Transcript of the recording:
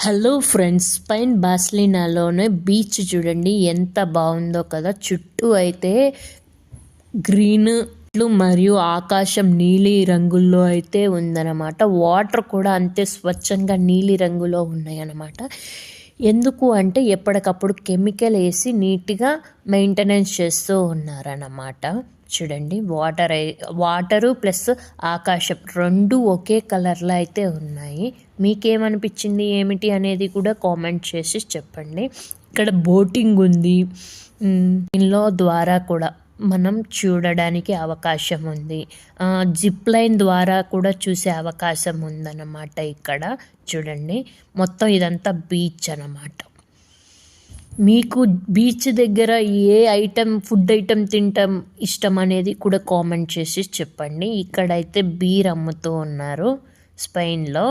Hello friends, Spain బార్సిలోనాలోనే beach చూడండి ఎంత బాగుందో కదా. చుట్టూ అయితే గ్రీన్ మరియు ఆకాశం నీలి రంగుల్లో అయితే ఉందన్నమాట. వాటర్ కూడా అంతే స్వచ్ఛంగా నీలి రంగులో ఉన్నాయన్నమాట. ఎందుకు అంటే ఎప్పటికప్పుడు కెమికల్ వేసి నీట్గా మెయింటెనెన్స్ చేస్తూ ఉన్నారన్నమాట. చూడండి, వాటరు ప్లస్ ఆకాశం రెండు ఒకే కలర్లో అయితే ఉన్నాయి. మీకేమనిపించింది ఏమిటి అనేది కూడా కామెంట్ చేసి చెప్పండి. ఇక్కడ బోటింగ్ ఉంది. దీనిలో ద్వారా కూడా మనం చూడడానికి అవకాశం ఉంది. జిప్ లైన్ ద్వారా కూడా చూసే అవకాశం ఉందన్నమాట. ఇక్కడ చూడండి, మొత్తం ఇదంతా బీచ్ అన్నమాట. మీకు బీచ్ దగ్గర ఏ ఫుడ్ ఐటెం తింటాం ఇష్టం అనేది కూడా కామెంట్ చేసి చెప్పండి. ఇక్కడైతే బీర్ అమ్ముతూ ఉన్నారు స్పెయిన్లో.